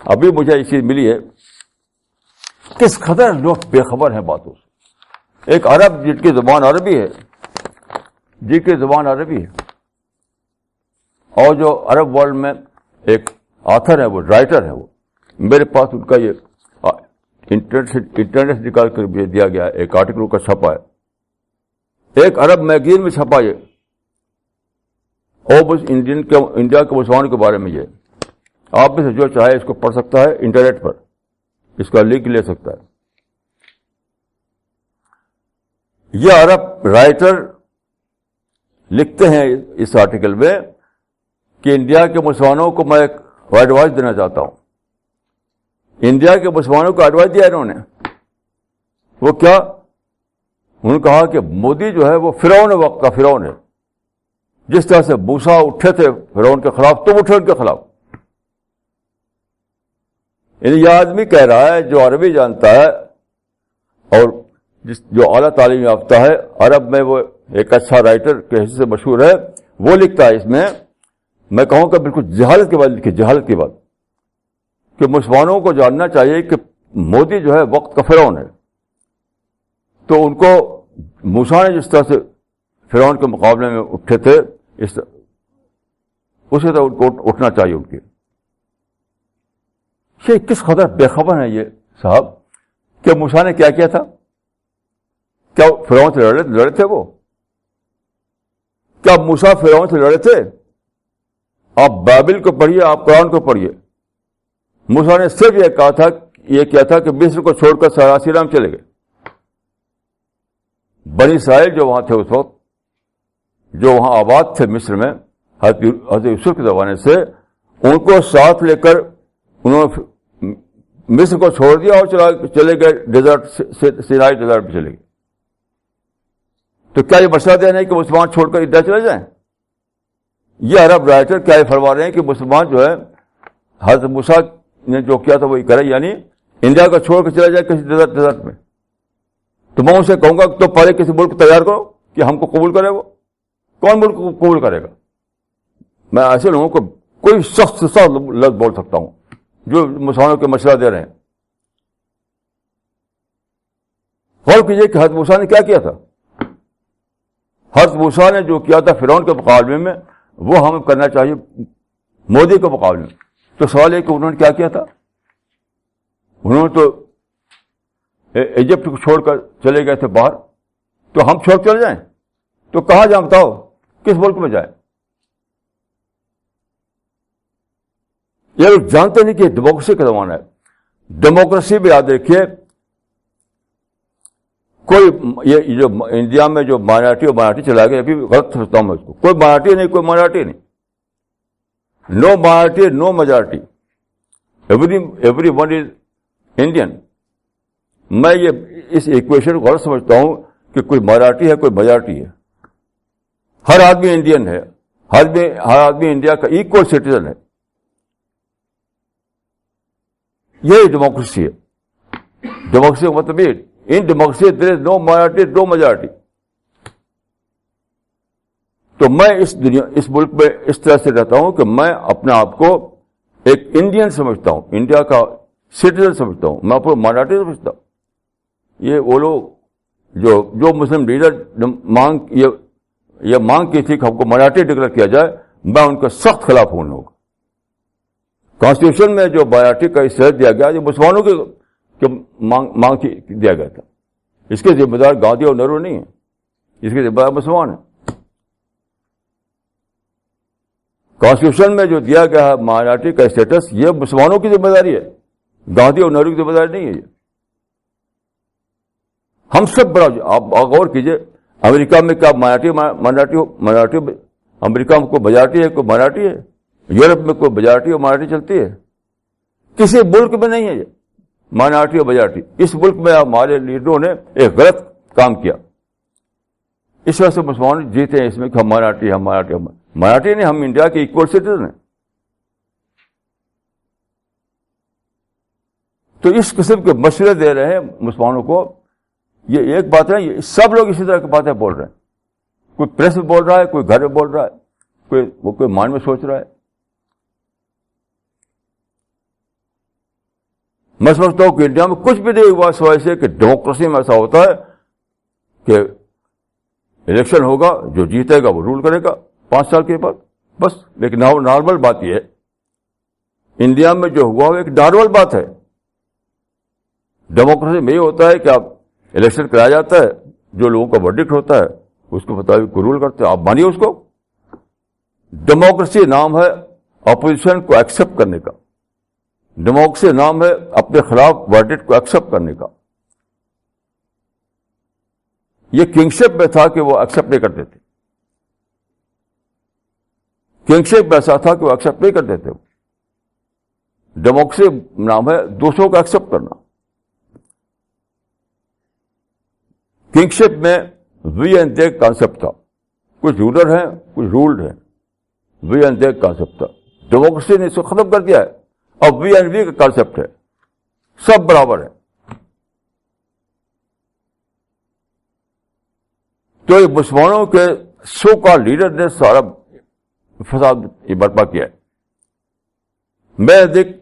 ابھی مجھے یہ چیز ملی ہے، کس قدر لوگ بے خبر ہیں باتوں سے. ایک عرب جن کی زبان عربی ہے، جن کی زبان عربی ہے، اور جو عرب ورلڈ میں ایک آتھر ہے، وہ رائٹر ہے، وہ میرے پاس ان کا یہ انٹرنیٹ سے نکال کر دیا گیا ہے، ایک آرٹیکل کا چھپا ہے، ایک عرب میگزین میں چھپا یہ، اور بس انڈیا کے مسلمانوں کے بارے میں یہ. آپ میں سے جو چاہے اس کو پڑھ سکتا ہے، انٹرنیٹ پر اس کا لنک لے سکتا ہے. یہ عرب رائٹر لکھتے ہیں اس آرٹیکل میں کہ انڈیا کے مسلمانوں کو میں ایک ایڈوائز دینا چاہتا ہوں. انڈیا کے مسلمانوں کو ایڈوائز دیا انہوں نے. وہ کیا؟ انہوں نے کہا کہ مودی جو ہے وہ فرعون وقت کا فرعون ہے. جس طرح سے موسیٰ اٹھے تھے فرعون کے خلاف، تم اٹھے ان کے خلاف. یعنی یہ آدمی کہہ رہا ہے جو عربی جانتا ہے اور جو اعلیٰ تعلیم یافتہ ہے، عرب میں وہ ایک اچھا رائٹر کے حیثیت سے مشہور ہے، وہ لکھتا ہے اس میں کہوں کہ بالکل جہالت کے بعد لکھے، جہالت کے بعد، کہ مسلمانوں کو جاننا چاہیے کہ مودی جو ہے وقت کا فرعون ہے. تو ان کو موسیٰ نے جس طرح سے فرعون کے مقابلے میں اٹھے تھے، اسی طرح ان کو اٹھنا چاہیے ان کے. یہ کس قدر بے خبر ہیں یہ صاحب کہ موسیٰ نے کیا کیا تھا؟ کیا فرعون سے لڑے تھے وہ؟ کیا موسیٰ فرعون سے لڑے تھے؟ آپ بائبل کو پڑھیے، آپ قرآن کو پڑھیے. موسیٰ نے صرف یہ کیا تھا کہ مصر کو چھوڑ کر سراسیرا میں چلے گئے. بنی اسرائیل جو وہاں تھے اس وقت، جو وہاں آباد تھے مصر میں حضرت یوسف کے زمانے سے، ان کو ساتھ لے کر انہوں نے مصر کو چھوڑ دیا اور چلے گئے ڈیزرٹ، سینائی ڈیزرٹ میں چلے گئے. تو کیا یہ مشورہ دے رہے ہیں کہ مسلمان چھوڑ کر انڈیا چلے جائیں؟ یہ عرب رائٹر کیا یہ فرما رہے ہیں کہ مسلمان جو ہے حضرت موسیٰ نے جو کیا تھا وہی کرے، یعنی انڈیا کو چھوڑ کر چلا جائے کسی ڈیزرٹ میں. تو میں اسے کہوں گا کہ تو پہلے کسی ملک تیار کرو کہ ہم کو قبول کرے. وہ کون ملک کو قبول کرے گا؟ میں ایسے لوگوں کو کوئی سخت سے سخت لفظ بول سکتا ہوں جو مسلمانوں کے مشورہ دے رہے ہیں. غور کیجیے کہ حضرت موسیٰ نے کیا کیا تھا. حضرت موسیٰ نے جو کیا تھا فرعون کے مقابلے میں، وہ ہمیں کرنا چاہیے مودی کے مقابلے میں. تو سوال ہے کہ انہوں نے کیا کیا تھا؟ انہوں نے تو ایجپٹ کو چھوڑ کر چلے گئے تھے باہر. تو ہم چھوڑ چلے جائیں تو کہاں جائیں؟ بتاؤ کس ملک میں جائیں؟ یہ لوگ جانتے نہیں کہ ڈیموکریسی کا زمانہ ہے. ڈیموکریسی بھی یاد رکھیے، کوئی یہ جو انڈیا میں جو مائنارٹی چلا گیا، ابھی غلط سمجھتا ہوں میں اس کو. کوئی مائنارٹی نہیں، کوئی مائنارٹی نہیں. No minority, no majority. Everyone is Indian. میں یہ اس ایکویشن کو غلط سمجھتا ہوں کہ کوئی مائنارٹی ہے، کوئی میجارٹی ہے. ہر آدمی انڈین ہے، ہر آدمی انڈیا کا ایکول سٹیزن ہے. یہی ڈیموکریسی ہے. ڈیموکریسی کا مطلب یہ، ان ڈیموکریسی دیر از نو مائنارٹی، نو میجارٹی. تو میں اس ملک میں اس طرح سے رہتا ہوں کہ میں اپنے آپ کو ایک انڈین سمجھتا ہوں، انڈیا کا سٹیزن سمجھتا ہوں. میں اپنے مائنارٹی سمجھتا ہوں. یہ وہ لوگ جو مسلم لیڈر یہ مانگ کی تھی کہ ہم کو مائنارٹی ڈکلیئر کیا جائے، میں ان کا سخت خلاف ہوں. لوگ کانسٹیٹیوشن میں جو مائنارٹی کا حصہ دیا گیا، یہ مسلمانوں کے مانگ دیا گیا تھا. اس کے ذمہ دار گاندھی اور نہرو نہیں ہے، اس کے ذمہ دار مسلمان ہیں. کانسٹیٹیوشن میں جو دیا گیا ہے مائنارٹی کا اسٹیٹس، یہ مسلمانوں کی ذمہ داری ہے، گاندھی اور نہرو کی ذمہ داری نہیں ہے. یہ ہم سب بڑا، آپ غور کیجئے، امریکہ میں کیا مائنارٹی امریکہ میں کوئی میجارٹی ہے، کوئی مائنارٹی ہے؟ یورپ میں کوئی میجارٹی اور مائنارٹی چلتی ہے؟ کسی ملک میں نہیں ہے یہ مائنارٹی اور میجارٹی. اس ملک میں ہمارے لیڈروں نے ایک غلط کام کیا، اس وجہ سے مسلمان جیتے ہیں اس میں کہ ہم مائنارٹی نہیں، ہم انڈیا کے ایکول سٹیزن ہیں. تو اس قسم کے مشورے دے رہے ہیں مسلمانوں کو. یہ ایک بات ہے، یہ سب لوگ اسی طرح کی باتیں بول رہے ہیں. کوئی پریس میں بول رہا ہے، کوئی گھر میں بول رہا ہے، کوئی مائنڈ میں سوچ رہا ہے. میں سمجھتا ہوں کہ انڈیا میں کچھ بھی نہیں ہوا سوائے سے کہ ڈیموکریسی میں ایسا ہوتا ہے کہ الیکشن ہوگا، جو جیتے گا وہ رول کرے گا 5 سال کے بعد، بس. لیکن نارمل بات یہ ہے انڈیا میں جو ہوا وہ ایک نارمل بات ہے. ڈیموکریسی میں یہ ہوتا ہے کہ آپ الیکشن کرایا جاتا ہے، جو لوگوں کا ورڈکٹ ہوتا ہے اس کے مطابق رول کرتے ہیں، آپ مانیے اس کو. ڈیموکریسی نام ہے اپوزیشن کو ایکسپٹ کرنے کا، ڈیموکریسی نام ہے اپنے خلاف ورڈکٹ کو ایکسپٹ کرنے کا. یہ کنگشپ میں تھا کہ وہ ایکسپٹ نہیں کرتے تھے، کنگشپ میں ایسا تھا کہ وہ ایکسپٹ نہیں کرتے تھے. ڈیموکریسی نام ہے دوسروں کو ایکسپٹ کرنا. کنگشپ میں وی اینڈ دے کانسیپٹ تھا، کچھ رولر ہیں کچھ رولڈ ہیں، وی اینڈ دے کانسیپٹ تھا. ڈیموکریسی نے اس کو ختم کر دیا ہے، اب وی اینڈ وی کا کانسیپٹ ہے، سب برابر ہے. تو یہ مسلمانوں کے سو کا لیڈر نے سارا فساد یہ برپا کیا ہے. میں دیکھ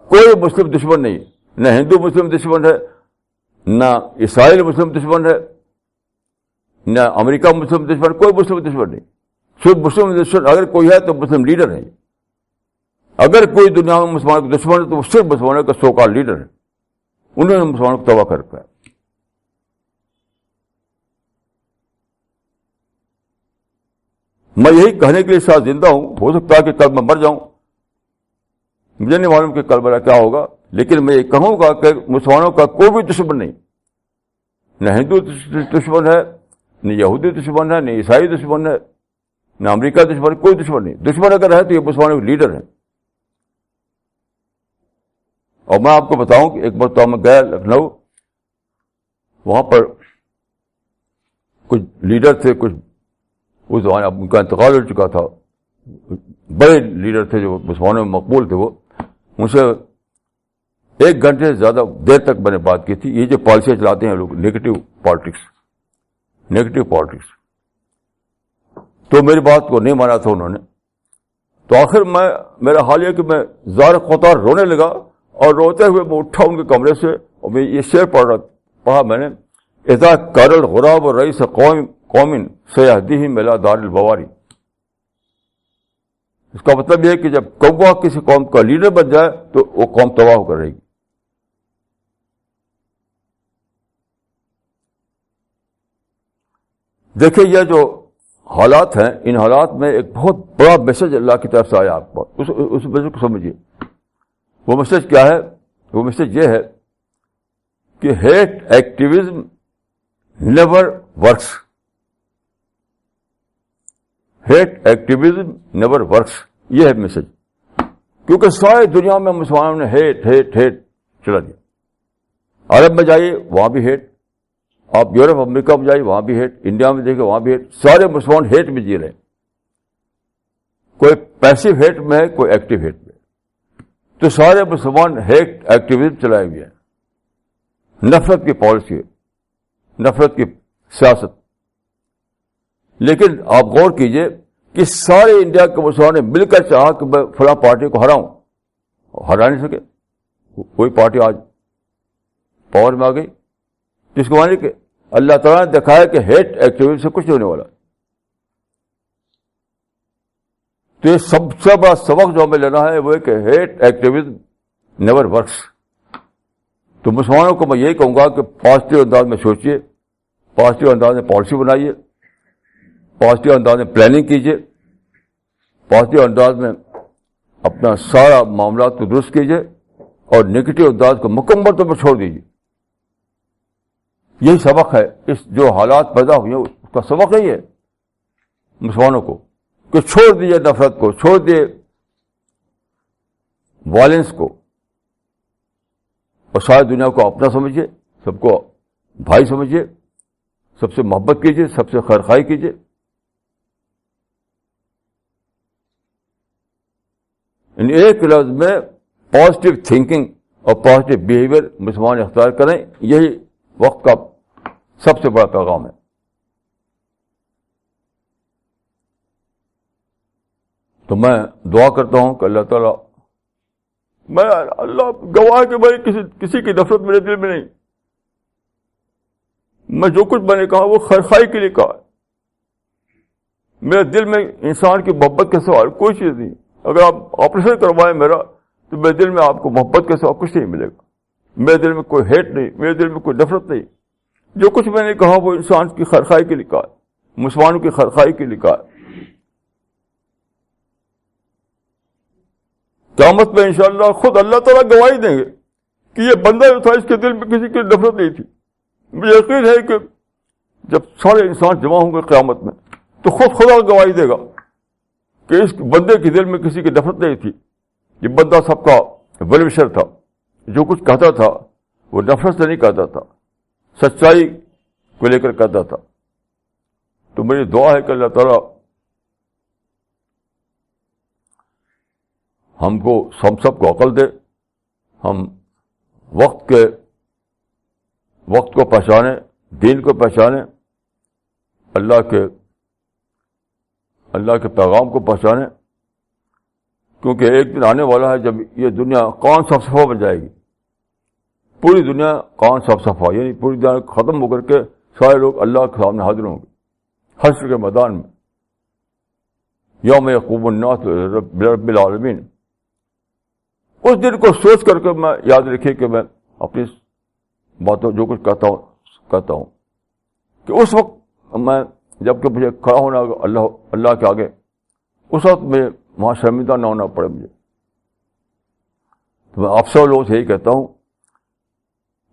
کوئی مسلم دشمن نہیں، نہ ہندو مسلم دشمن ہے، نہ عیسائی مسلم دشمن ہے، نہ امریکہ مسلم دشمن، کوئی مسلم دشمن نہیں. صرف مسلم دشمن اگر کوئی ہے تو مسلم لیڈر ہے. اگر کوئی دنیا میں مسلمانوں کا دشمن ہے تو وہ صرف مسلمانوں کا سو کال لیڈر ہے، انہوں نے مسلمانوں کو تباہ کر رکھا ہے. میں یہی کہنے کے لیے ساتھ زندہ ہوں. ہو سکتا ہے کہ کل میں مر جاؤں، مجھے نہیں معلوم کہ کل میرا کیا ہوگا، لیکن میں یہ کہوں گا کہ مسلمانوں کا کوئی بھی دشمن نہیں، نہ ہندو دشمن ہے، نہ یہودی دشمن ہے، نہ عیسائی دشمن ہے، نہ امریکہ دشمن، کوئی دشمن نہیں. دشمن اگر ہے تو یہ مسلمانوں کے لیڈر ہیں. اور میں آپ کو بتاؤں کہ ایک مرتبہ میں گیا لکھنؤ، وہاں پر کچھ لیڈر تھے، کچھ اس زمانے ان کا انتقال ہو چکا تھا، بڑے لیڈر تھے جو مسلمانوں میں مقبول تھے. وہ ان سے 1 گھنٹے سے زیادہ دیر تک میں نے بات کی تھی. یہ جو پالیسیاں چلاتے ہیں لوگ، نیگیٹو پالیٹکس، تو میری بات کو نہیں مانا تھا انہوں نے. تو آخر میرا حال یہ کہ میں زار قطار رونے لگا، اور روتے ہوئے میں اٹھا ان کے کمرے سے، اور میں یہ شعر پڑھا میں نے، اذا کار الغراب رئیس قوم سیہدیہم الی دار البواری. اس کا مطلب یہ ہے کہ جب کوا کسی قوم کا لیڈر بن جائے تو وہ قوم تباہ ہو کر رہے گی. دیکھیں یہ جو حالات ہیں، ان حالات میں ایک بہت بڑا میسج اللہ کی طرف سے آیا آپ کو، اس میسج کو سمجھیے. وہ میسج کیا ہے؟ وہ میسج یہ ہے کہ hate activism never works. Hate activism never works, یہ ہے میسج. کیونکہ ساری دنیا میں مسلمانوں نے ہیٹ ہیٹ ہیٹ چلا دیا. عرب میں جائیے وہاں بھی ہیٹ، آپ یورپ امریکہ میں جائیے وہاں بھی ہیٹ، انڈیا میں دیکھیں وہاں بھی ہیٹ. سارے مسلمان ہیٹ میں جی رہے ہیں. کوئی پیسو ہیٹ میں ہے، کوئی ایکٹیو ہیٹ میں. تو سارے مسلمان ہیٹ ایکٹیویزم چلائے ہوئے ہیں، نفرت کی پالیسی ہے، نفرت کی سیاست. لیکن آپ غور کیجئے کہ سارے انڈیا کے مسلمانوں نے مل کر چاہا کہ میں فلاں پارٹی کو ہراؤں، ہرا نہیں سکے. کوئی پارٹی آج پاور میں آ گئی، جس کو مانے کہ اللہ تعالیٰ نے دکھایا کہ ہیٹ ایکٹیویزم سے کچھ نہیں ہونے والا. تو یہ سب سے بڑا سبق جو ہمیں لینا ہے وہ ہے کہ ہیٹ ایکٹیویزم نیور ورکس. تو مسلمانوں کو میں یہی کہوں گا کہ پازیٹیو انداز میں سوچیے، پازیٹیو انداز میں پالیسی بنائیے، پازیٹیو انداز میں پلاننگ کیجیے، پازیٹیو انداز میں اپنا سارا معاملات کو درست کیجیے، اور نگیٹو انداز کو مکمل طور پر چھوڑ دیجیے. یہی سبق ہے. اس جو حالات پیدا ہوئے ہیں اس کا سبق یہی ہے مسلمانوں کو کہ چھوڑ دیجیے نفرت کو، چھوڑ دیے وائلنس کو، اور ساری دنیا کو اپنا سمجھیے، سب کو بھائی سمجھیے، سب سے محبت کیجیے، سب سے خیرخواہی کیجیے. ان ایک لفظ میں پازیٹیو تھنکنگ اور پازیٹیو بیہیویئر مسلمان اختیار کریں. یہی وقت کا سب سے بڑا پیغام ہے. تو میں دعا کرتا ہوں کہ اللہ تعالیٰ میں اللہ گواہ کہ میں کسی کی نفرت میرے دل میں نہیں. میں جو کچھ میں نے کہا وہ خیرخواہی کے لیے کہا. میرے دل میں انسان کی محبت کے سوا کوئی چیز نہیں. اگر آپ آپریشن کروائیں میرا تو میرے دل میں آپ کو محبت کے سوا کچھ نہیں ملے گا. میرے دل میں کوئی ہیٹ نہیں, میرے دل میں کوئی نفرت نہیں. جو کچھ میں نے کہا وہ انسان کی خیرخواہی کے لیے کہا, مسلمانوں کی خیرخواہی کے لیے کہا. قیامت میں انشاءاللہ خود اللہ تعالیٰ گواہی دیں گے کہ یہ بندہ جو تھا اس کے دل میں کسی کی نفرت نہیں تھی. مجھے یقین ہے کہ جب سارے انسان جمع ہوں گے قیامت میں تو خود خدا گواہی دے گا کہ اس بندے کے دل میں کسی کی نفرت نہیں تھی. یہ بندہ سب کا ویلوشر تھا, جو کچھ کہتا تھا وہ نفرت سے نہیں کہتا تھا, سچائی کو لے کر کہتا تھا. تو میری دعا ہے کہ اللہ تعالیٰ ہم سب کو عقل دے, ہم وقت کو پہچانے, دین کو پہچانے, اللہ کے پیغام کو پہچانے. کیونکہ ایک دن آنے والا ہے جب یہ دنیا کون صاف صفا بن جائے گی. پوری دنیا کون صاف صفا, یعنی پوری دنیا ختم ہو کر کے سارے لوگ اللہ کے سامنے حاضر ہوں گے حشر کے میدان میں. یوم یقوم الناس لرب العالمین. اس دن کو سوچ کر کے میں یاد رکھیے کہ میں اپنی باتوں جو کچھ کہتا ہوں کہ اس وقت میں جب کہ مجھے کھڑا ہونا اللہ کے آگے, اس وقت میں وہاں شرمندہ نہ ہونا پڑے مجھے. تو میں آپ سب لوگوں سے یہی کہتا ہوں,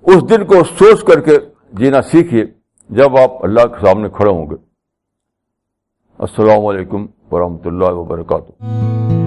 اس دن کو سوچ کر کے جینا سیکھیے جب آپ اللہ کے سامنے کھڑے ہوں گے. السلام علیکم ورحمۃ اللہ وبرکاتہ.